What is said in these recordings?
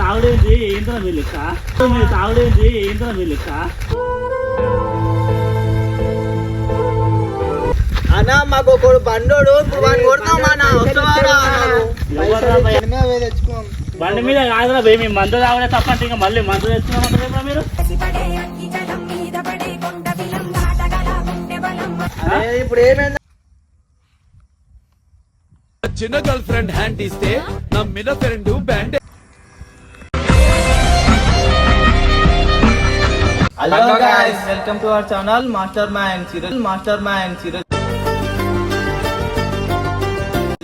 తాగుడేంది ఏంద్రా మీ లెక్క తాగుడేంది ఏంద్రా మీ లెక్క అన్నా మాకు ఒకడు బండోడు బండి మీద కాదురా భయ్ మేము మందు తాగడే తప్పంటే ఇంకా మళ్ళీ మందు తెచ్చుకున్నామంటారా మీరు ఇప్పుడు ఏమైంది చిన్న గర్ల్ ఫ్రెండ్ హ్యాండ్ ఇస్తే నా మిన friend band. Hello guys welcome to our channel master mind serial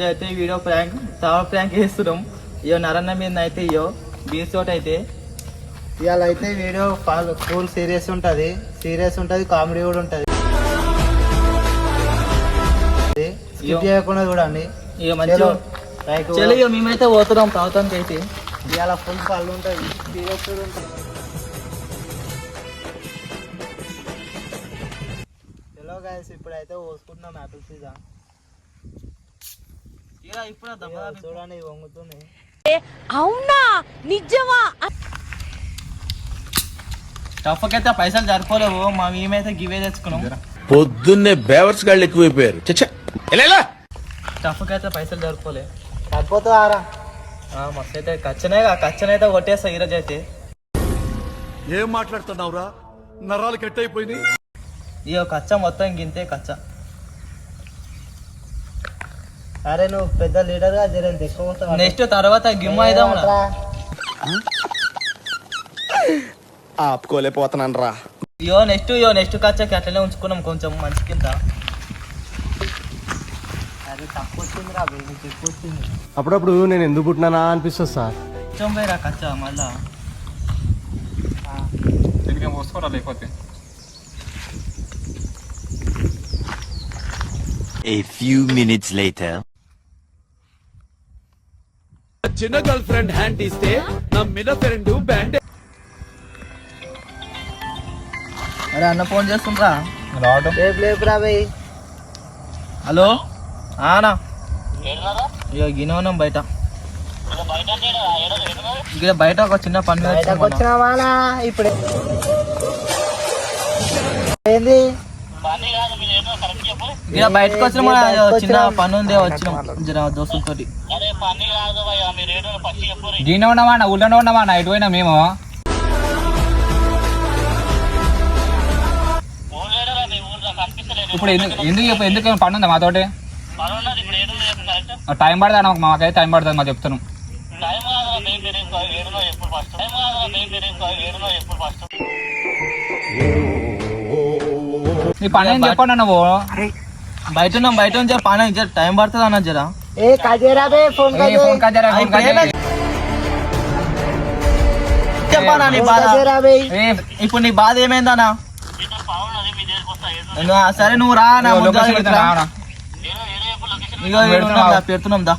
అయితే వీడియో ప్రాంక్ చేస్తున్నాం. ఇయో నరన్న మీద అయితే ఇయో బీచ్ తోట అయితే ఇవాళ అయితే వీడియో ఫుల్ సీరియస్ ఉంటుంది కామెడీ కూడా ఉంటుంది. స్కిప్ చేయకుండా చూడండి. ఇక మంచిగా మేమైతే పోతున్నాం తాగుతానికి అయితే ఇవాళ ఫుల్ పళ్ళు ఉంటుంది సీరియస్ కూడా ఉంటుంది. హలో గైస్ ఇప్పుడైతే పోసుకుంటున్నాం యాపిల్ సీజా. ఇప్పుడు చూడండి వంగుతుంది. అవునా నిజమా? టఫ్కైతే పైసలు సరిపోలేవు. మేమైతే గివే తెచ్చుకున్నాం. పొద్దున్నే బేవర్స్ గాళ్ళు ఎక్కువైపోయారు. టఫ్కైతే పైసలు సరిపోలే. సరిపోతుందారా మస్తు అయితే కచ్చనైతే కొట్టేస్తా ఈరోజు అయితే. ఏం మాట్లాడుతున్నావురా? నరాలు కట్ అయిపోయింది. ఇయో కచ్చ మొత్తం గింతే కచ్చ. అరే నువ్వు పెద్ద లీడర్ గా జరంత ఎక్కువ నెక్స్ట్ తర్వాత గిమ్ అయిదాం. ఆపుకోలేకపోతున్నాను రా. ఇయో నెక్స్ట్ కచ్చకి అట్లనే ఉంచుకున్నాం కొంచెం మంచి కింద. అరే తక్కువ వచ్చింది రా నీకు ఎక్కువ వచ్చింది. అప్పుడప్పుడు నేను ఎందుకు పుట్టినానా అనిపిస్తుంది సార్. కొంచెం పోయిరా కచ్చ మళ్ళా దీనికి పోసుకోరా లేకపోతే. A few minutes later. చిన్న గర్ల్ ఫ్రెండ్ హ్యాండ్ ఇస్తే నా మిన ఫ్రెండ్ బ్యాండ్. అరే అన్న ఫోన్ చేస్తుండ్రా. లేపురా భయ్. హలో ఆనా ఇక గినోనం బయట ఇక్కడ బయట ఒక చిన్న పని మీద ఇప్పుడు ఏంది ఇక్కడ బయటకు వచ్చిన చిన్న పని ఉంది వచ్చినాం జర దోస్తులతో. దీని ఉన్నామా ఊళ్ళో ఉన్నామా ఇటు పోయినా మేము. ఇప్పుడు ఎందుకు పని ఉందా మాతోటి? టైం పడుతుంది మాకైతే టైం పడుతుంది మాకు చెప్తున్నాం. నీ పని ఏం చెప్పండి నువ్వు. బయట నుంచి పని టైం పడుతుంది అన్న జరా. చెప్పానా నీ బాధ? ఇప్పుడు నీ బాధ ఏమైందన్నా? సరే నువ్వు రా పెడుతున్నాం దా.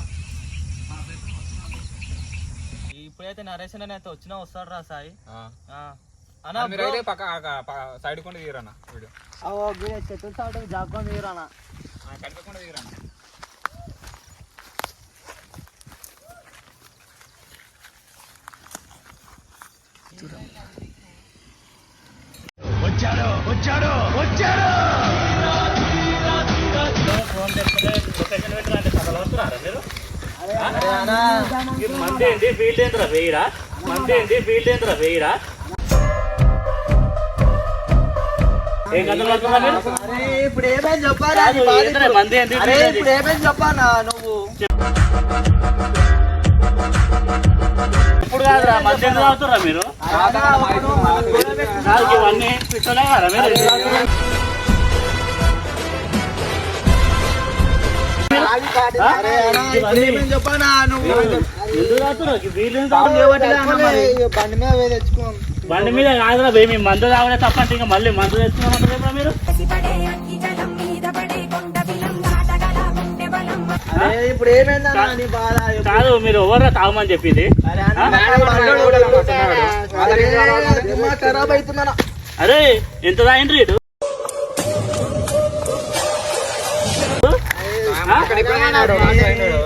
ఇప్పుడైతే నరేష్ అని అయితే వచ్చినా వస్తాడు రా సాయి. సైడ్ కొండ తీయరన్నా చెట్టు సాటు జాగ్రత్త తీయరానా కనిపించకుండా తీయరన్నా. మంది ఏంటి ఫీల్డ్ ఏంద్రా వేయరా ఏం కథలు పడుతున్నా మీరు? ఇప్పుడు ఏమేమి చెప్పానా నువ్వు? ఇప్పుడు కాదురా మంది ఎందుకు తాగుతురా మీరు? ఇవన్నీ పిచ్చోలే కదా మీరు? చెప్పానా నువ్వు? బండి మీద కాదురా భయ్ మేము మందు తాగడే తప్పంటే ఇంకా మళ్ళీ మందు తెచ్చుకున్నామంటారా మీరు? ఇప్పుడు ఏమైందా నీ బాధ? కాదు మీరు ఎవరు తాగమని చెప్పింది? ఖరాబ్ అవుతున్నా. అరే ఎంత తాగిండ్రు ఇటు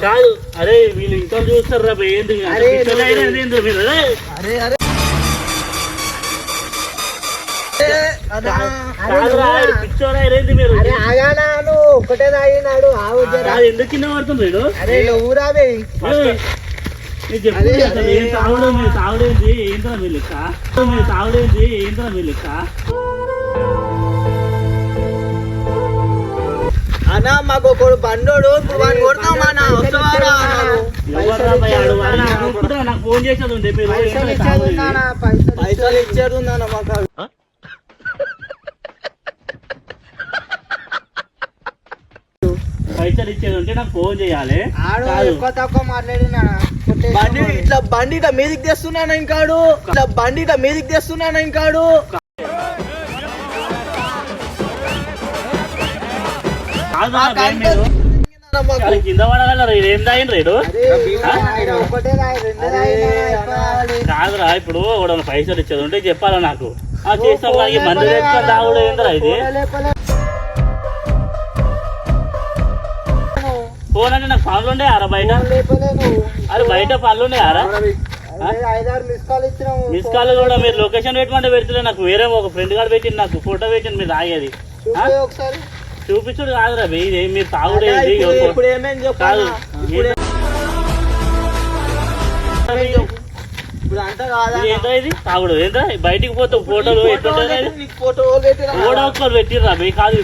కాదు అరే వీళ్ళు ఇంకా చూస్తారు రా ఏంది మీరు అరే అరే పిచ్చోరా ఏంది మీరు ఒకటే తాగినాడు ఎందుకు కింద పడుతుంది వీడు అరే ఊరావే చెప్పు అసలు ఏం తాగుడు మీరు తాగుడేంది ఏంటో మీ లెక్క మీరు తాగుడేంది ఏంటో మీ లెక్క అన్నా మాకు ఒకడు బండోడు ఇప్పుడు వాడిని కొడతామా నాకు ఫోన్ చేసేది ఉండే మీరు పైసలు ఇచ్చేది ఉందన్న మాకు పైసలు ఇచ్చేది ఉంటే నాకు ఫోన్ చేయాలి ఎక్కువ తక్కువ మాట్లాడినా ఇట్లా బండి ఇట్లా మీదికి తెస్తున్నాను ఇంకాడు ఇట్లా బండి ఇట్లా మీదికి తెస్తున్నాను ఇంకాడు కింద పడగలరు ఏం తాగిన రేడు కాదురా ఇప్పుడు ఒకడు పైసలు ఇచ్చేది ఉంటే చెప్పాలా నాకు చేస్తాం కానీ మందు తెచ్చుకొని తాగుడు ఏంటరా ఇది ఫోన్ అంటే నాకు పనులు ఉండే ఆరా బయట అరే బయట పనులు ఉండే ఆరా మిస్ కాల్ కూడా మీరు లొకేషన్ పెట్టమంటే పెడుతుంటే నాకు వేరే ఒక ఫ్రెండ్ గారు పెట్టింది నాకు ఫోటో పెట్టింది మీరు తాగేది చూపించుడు కాదురా ఇది మీరు తాగుడేది కాదు ఏంటో ఇది తాగుడు ఏంటో బయటికి పోతే ఫోటోలు ఫోటో ఒక్కరు పెట్టిర్రా మీ కాదు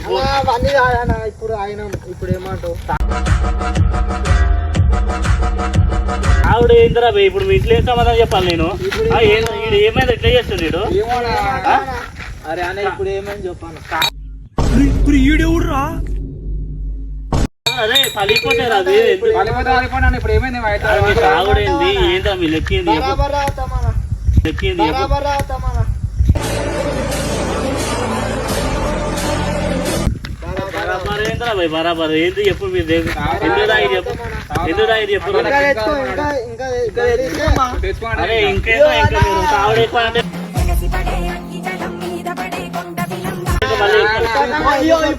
ఇప్పుడు ఆయన ఇప్పుడు ఏమంటావు ఆవిడ ఏందిరా బే ఇప్పుడు మీ ఇంట్లో ఏం సమాధానం చెప్పాలి నేను ఏమైంది ఎట్లా చేస్తున్నాడు అరే అన్న ఇప్పుడు ఏమైంది చెప్పాను అదే పలిపోతే రాదు ఇప్పుడు ఏమైంది తాగుడేంది ఏంటో మీ లెక్కింది లెక్కింది బరాబర్ ఏంద్రా భయ్ బరాబర్ ఏంది చెప్పు మీరు ఎందుకు రాయి చెప్పు ఎందుకు రాయి చెప్పు అరే ఇంకేదో ఇంకా మీరు తాగుడు ఎక్కువ అంటే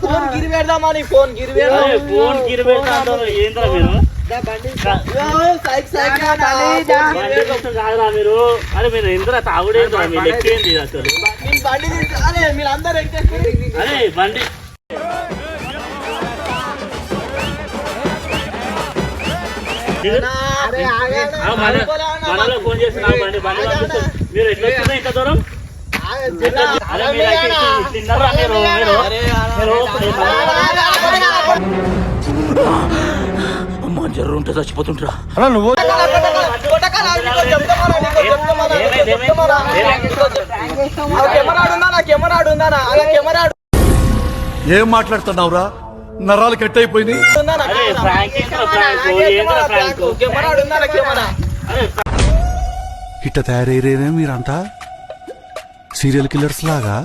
ఫోన్ గిరి పెడదామని ఫోన్ గిరి పెడతా ఏంద్రా మీరు కాదురా మీరు అరే మీరు ఎందుకు తాగుడేంద్రా మీ లెక్కేంది అసలు అరే బండి మనలో ఫోన్ చేస్తున్నా బండి బండి మీరు ఎట్లా వస్తున్నా ఇంత దూరం అరే తిన్నారా మీరు అమ్మా జర్రు ఉంటే చచ్చిపోతుంటారా అలా నువ్వు ఏం మాట్లాడుతున్నావురా నరాలు కట్ అయిపోయింది ఇట్ట తయారయ్యేనే మీరంతా సీరియల్ కిల్లర్స్ లాగా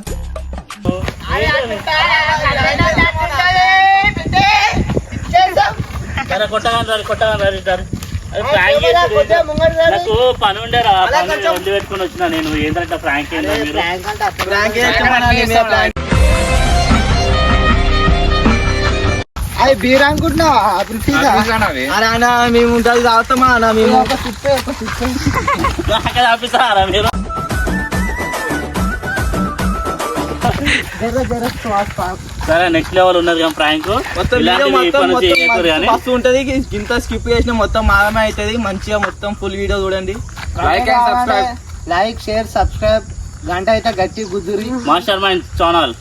నాకు పని ఉండేరా వండి పెట్టుకుని వచ్చినా నేను ఏంటంటే ఫ్రాంక్ అది బీర్ అనుకుంటున్నా అరే అన్న మేము ఉంటుంది తాగుతామా అన్న మేము ఆపిస్తారా మీరు సరే నెక్స్ట్ లెవెల్ ఉన్నది కదా ప్రాంక్ ఫస్ట్ ఉంటది ఇంత స్కిప్ చేసిన మొత్తం మామే అవుతుంది మంచిగా మొత్తం ఫుల్ వీడియో చూడండి లైక్ షేర్ సబ్స్క్రైబ్ గంట అయితే గట్టి గుద్దురి మాస్టర్ మైండ్ ఛానల్